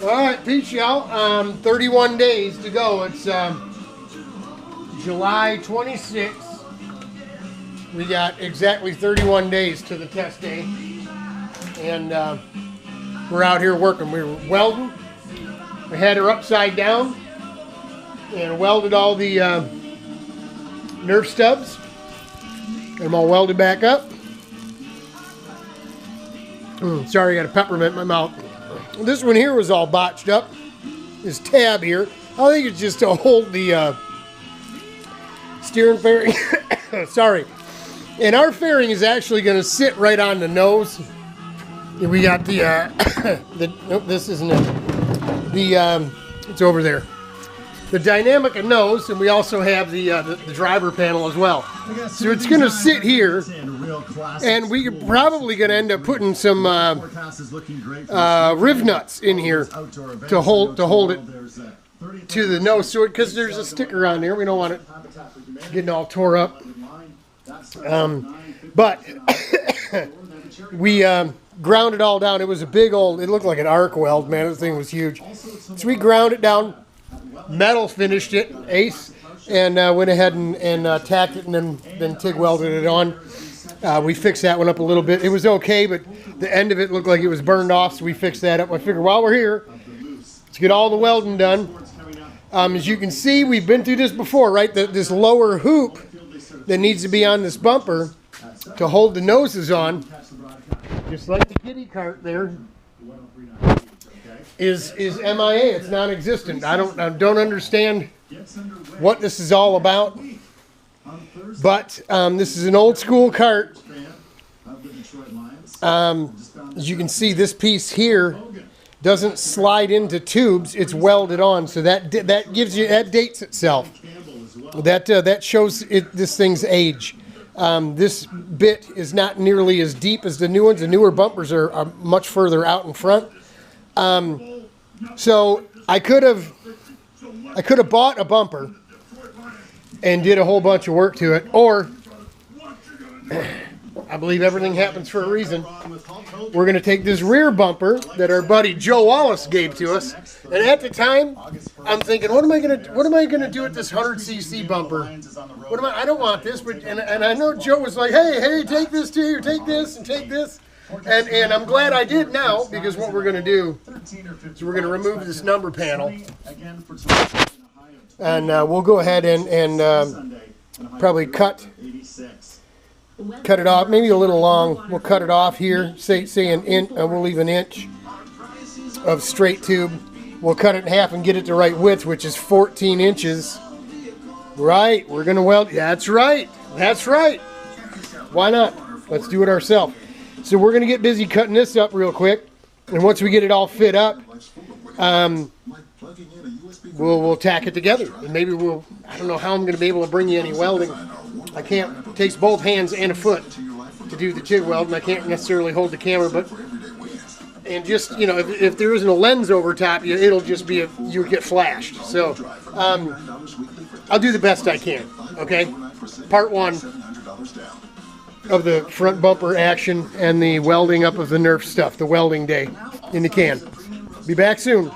All right, peace, y'all. 31 days to go. It's July 26th. We got exactly 31 days to the test day. And we're out here working. We were welding. We had her upside down and welded all the Nerf stubs. Get them all welded back up. Sorry, I got a peppermint in my mouth. This one here was all botched up. This tab here, I think it's just to hold the steering fairing. Sorry. And our fairing is actually going to sit right on the nose. We got the, nope, this isn't it. It's over there. The dynamic nose, and we also have the driver panel as well. So it's going to sit here, and we're probably going to end up putting some riv nuts in here to hold it to the nose. So because there's a sticker on there, we don't want it getting all tore up. But we ground it all down. It was a big old. It looked like an arc weld, man. This thing was huge. So we ground it down. Metal finished it, ace, and went ahead and tacked it, and then TIG welded it on. We fixed that one up a little bit. It was okay, but the end of it looked like it was burned off, so we fixed that up. I figured while we're here, let's get all the welding done. As you can see, we've been through this before, right? This lower hoop that needs to be on this bumper to hold the noses on, just like the kitty cart there, is MIA. It's non-existent. I don't understand what this is all about. But this is an old school cart. As you can see, this piece here doesn't slide into tubes. It's welded on, so that gives you, that dates itself. That shows this thing's age. This bit is not nearly as deep as the new ones. The newer bumpers are much further out in front. So I could have bought a bumper and did a whole bunch of work to it, or I believe everything happens for a reason. We're going to take this rear bumper that our buddy Joe Wallace gave to us, and at the time I'm thinking, what am I going to do with this 100cc bumper? I don't want this, but and I know Joe was like, hey, take this too, or take this and take this. And I'm glad I did now, because what we're going to do is we're going to remove this number panel, and we'll go ahead and probably cut it off, maybe a little long. We'll cut it off here, say an inch, we'll leave an inch of straight tube. We'll cut it in half and get it the right width, which is 14 inches. Right, we're going to weld. That's right. Why not? Let's do it ourselves. So we're going to get busy cutting this up real quick, and once we get it all fit up, we'll tack it together, and maybe I don't know how I'm going to be able to bring you any welding. I can't, it takes both hands and a foot to do the TIG weld, and I can't necessarily hold the camera, and just, you know, if there isn't a lens over top, it'll just be you get flashed. So I'll do the best I can, okay? Part one of the front bumper action and the welding up of the Nerf stuff, the welding day in the can. Be back soon.